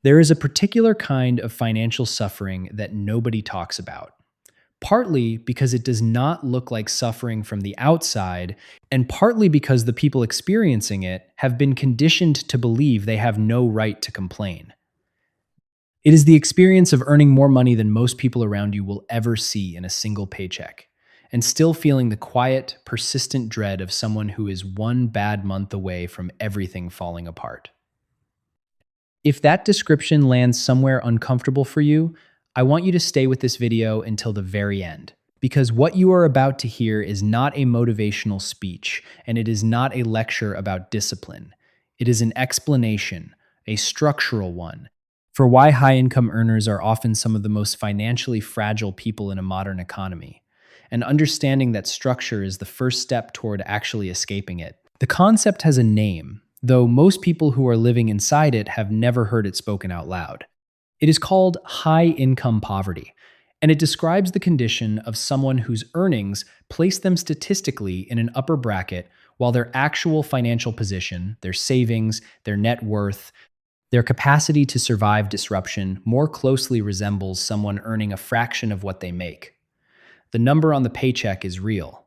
There is a particular kind of financial suffering that nobody talks about, partly because it does not look like suffering from the outside, and partly because the people experiencing it have been conditioned to believe they have no right to complain. It is the experience of earning more money than most people around you will ever see in a single paycheck, and still feeling the quiet, persistent dread of someone who is one bad month away from everything falling apart. If that description lands somewhere uncomfortable for you, I want you to stay with this video until the very end, because what you are about to hear is not a motivational speech, and it is not a lecture about discipline. It is an explanation, a structural one, for why high-income earners are often some of the most financially fragile people in a modern economy, and understanding that structure is the first step toward actually escaping it. The concept has a name, though most people who are living inside it have never heard it spoken out loud. It is called high-income poverty, and it describes the condition of someone whose earnings place them statistically in an upper bracket while their actual financial position, their savings, their net worth, their capacity to survive disruption more closely resembles someone earning a fraction of what they make. The number on the paycheck is real.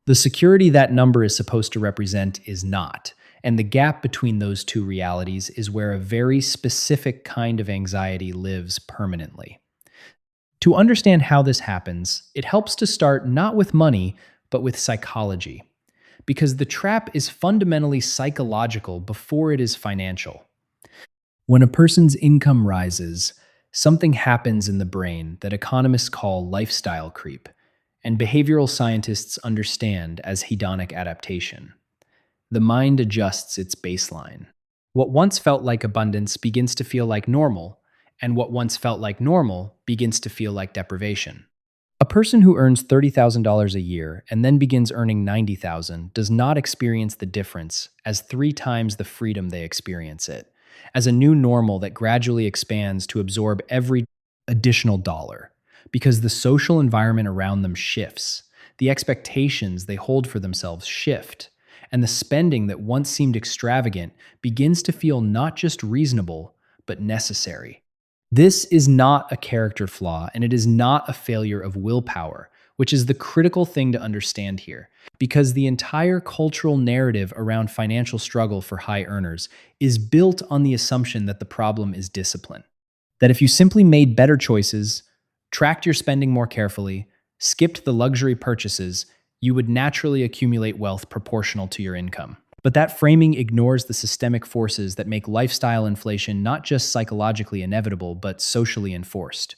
The security that number is supposed to represent is not, and the gap between those two realities is where a very specific kind of anxiety lives permanently. To understand how this happens, it helps to start not with money, but with psychology, because the trap is fundamentally psychological before it is financial. When a person's income rises, something happens in the brain that economists call lifestyle creep, and behavioral scientists understand as hedonic adaptation. The mind adjusts its baseline. What once felt like abundance begins to feel like normal, and what once felt like normal begins to feel like deprivation. A person who earns $30,000 a year and then begins earning $90,000 does not experience the difference as 3 times the freedom they experience it, as a new normal that gradually expands to absorb every additional dollar, because the social environment around them shifts, the expectations they hold for themselves shift, and the spending that once seemed extravagant begins to feel not just reasonable, but necessary. This is not a character flaw, and it is not a failure of willpower, which is the critical thing to understand here, because the entire cultural narrative around financial struggle for high earners is built on the assumption that the problem is discipline. That if you simply made better choices, tracked your spending more carefully, skipped the luxury purchases, you would naturally accumulate wealth proportional to your income. But that framing ignores the systemic forces that make lifestyle inflation not just psychologically inevitable, but socially enforced.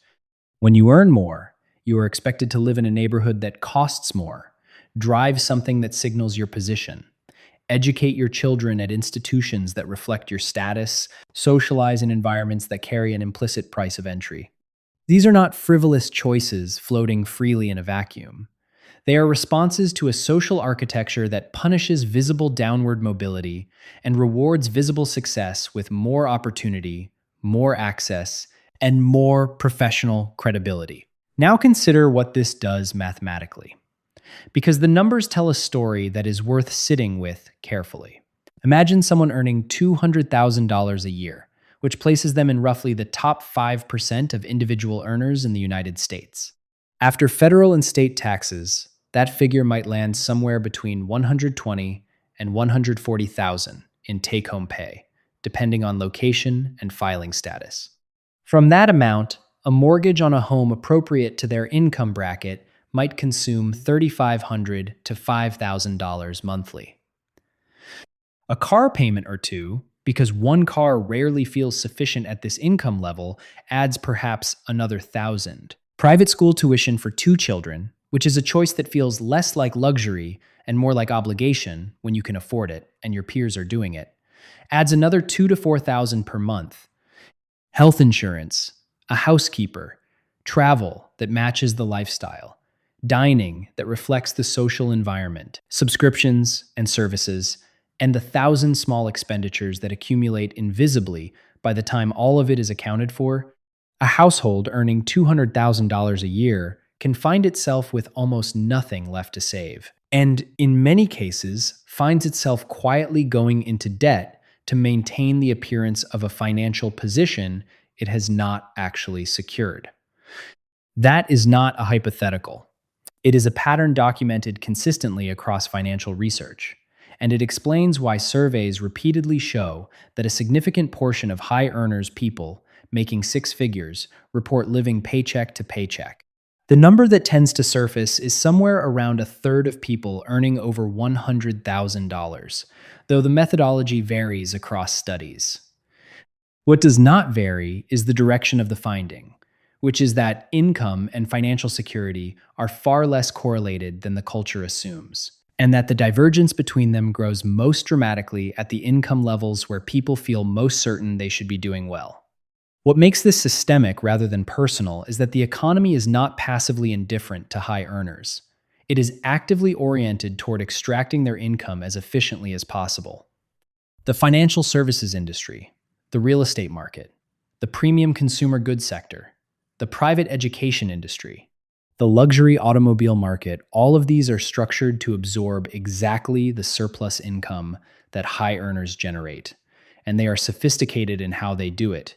When you earn more, you are expected to live in a neighborhood that costs more, drive something that signals your position, educate your children at institutions that reflect your status, socialize in environments that carry an implicit price of entry. These are not frivolous choices floating freely in a vacuum. They are responses to a social architecture that punishes visible downward mobility and rewards visible success with more opportunity, more access, and more professional credibility. Now consider what this does mathematically, because the numbers tell a story that is worth sitting with carefully. Imagine someone earning $200,000 a year, which places them in roughly the top 5% of individual earners in the United States. After federal and state taxes, that figure might land somewhere between $120,000 and $140,000 in take-home pay, depending on location and filing status. From that amount, a mortgage on a home appropriate to their income bracket might consume $3,500 to $5,000 monthly. A car payment or two, because one car rarely feels sufficient at this income level, adds perhaps another $1,000. Private school tuition for 2 children, which is a choice that feels less like luxury and more like obligation when you can afford it and your peers are doing it, adds another $2,000 to $4,000 per month. Health insurance, a housekeeper, travel that matches the lifestyle, dining that reflects the social environment, subscriptions and services, and the 1,000 small expenditures that accumulate invisibly by the time all of it is accounted for. A household earning $200,000 a year can find itself with almost nothing left to save, and in many cases finds itself quietly going into debt to maintain the appearance of a financial position it has not actually secured. That is not a hypothetical. It is a pattern documented consistently across financial research, and it explains why surveys repeatedly show that a significant portion of high earners people making six figures report living paycheck to paycheck. The number that tends to surface is somewhere around a third of people earning over $100,000, though the methodology varies across studies. What does not vary is the direction of the finding, which is that income and financial security are far less correlated than the culture assumes, and that the divergence between them grows most dramatically at the income levels where people feel most certain they should be doing well. What makes this systemic rather than personal is that the economy is not passively indifferent to high earners. It is actively oriented toward extracting their income as efficiently as possible. The financial services industry, the real estate market, the premium consumer goods sector, the private education industry, the luxury automobile market, all of these are structured to absorb exactly the surplus income that high earners generate, and they are sophisticated in how they do it.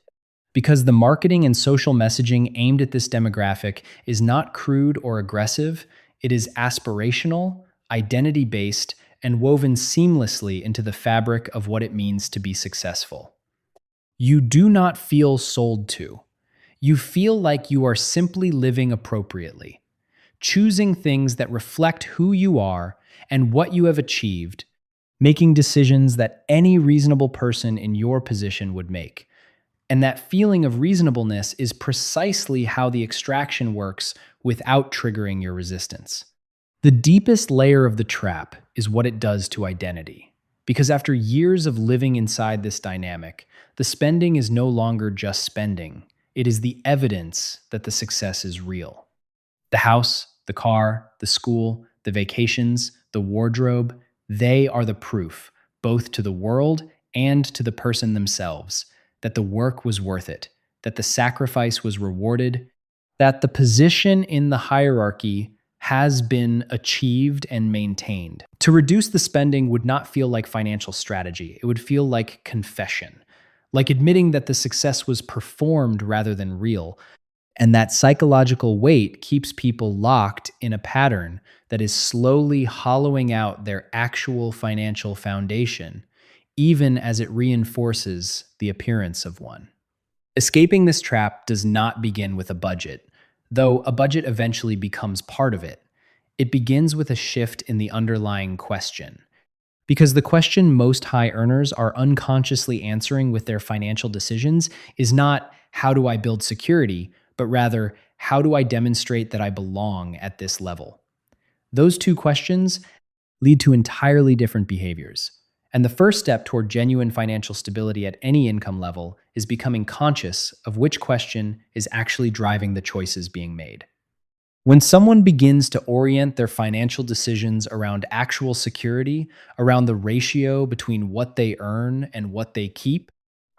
Because the marketing and social messaging aimed at this demographic is not crude or aggressive, it is aspirational, identity-based, and woven seamlessly into the fabric of what it means to be successful. You do not feel sold to. You feel like you are simply living appropriately, choosing things that reflect who you are and what you have achieved, making decisions that any reasonable person in your position would make. And that feeling of reasonableness is precisely how the extraction works without triggering your resistance. The deepest layer of the trap is what it does to identity. Because after years of living inside this dynamic, the spending is no longer just spending. It is the evidence that the success is real. The house, the car, the school, the vacations, the wardrobe, they are the proof, both to the world and to the person themselves, that the work was worth it, that the sacrifice was rewarded, that the position in the hierarchy has been achieved and maintained. To reduce the spending would not feel like financial strategy. It would feel like confession, like admitting that the success was performed rather than real. And that psychological weight keeps people locked in a pattern that is slowly hollowing out their actual financial foundation, even as it reinforces the appearance of one. Escaping this trap does not begin with a budget, though a budget eventually becomes part of it. It begins with a shift in the underlying question. Because the question most high earners are unconsciously answering with their financial decisions is not, how do I build security, but rather, how do I demonstrate that I belong at this level? Those two questions lead to entirely different behaviors. And the first step toward genuine financial stability at any income level is becoming conscious of which question is actually driving the choices being made. When someone begins to orient their financial decisions around actual security, around the ratio between what they earn and what they keep,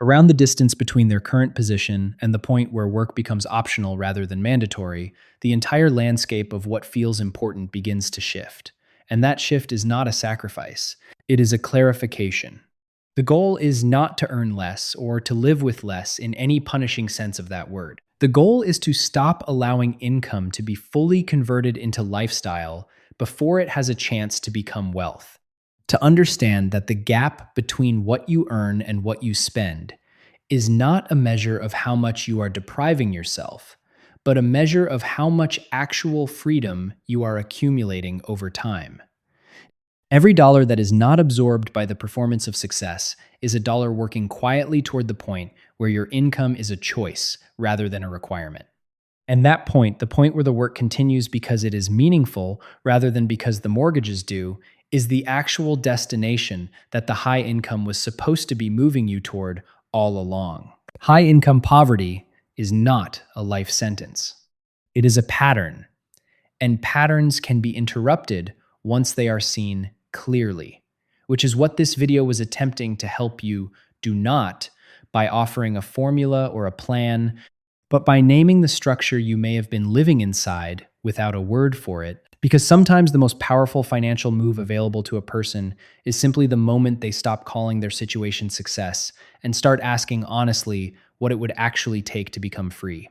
around the distance between their current position and the point where work becomes optional rather than mandatory, the entire landscape of what feels important begins to shift. And that shift is not a sacrifice. It is a clarification. The goal is not to earn less or to live with less in any punishing sense of that word. The goal is to stop allowing income to be fully converted into lifestyle before it has a chance to become wealth. To understand that the gap between what you earn and what you spend is not a measure of how much you are depriving yourself, but a measure of how much actual freedom you are accumulating over time. Every dollar that is not absorbed by the performance of success is a dollar working quietly toward the point where your income is a choice rather than a requirement. And that point, the point where the work continues because it is meaningful rather than because the mortgage is due, is the actual destination that the high income was supposed to be moving you toward all along. High income poverty is not a life sentence. It is a pattern, and patterns can be interrupted once they are seen clearly, which is what this video was attempting to help you do, not by offering a formula or a plan, but by naming the structure you may have been living inside without a word for it, Because sometimes the most powerful financial move available to a person is simply the moment they stop calling their situation success and start asking honestly what it would actually take to become free.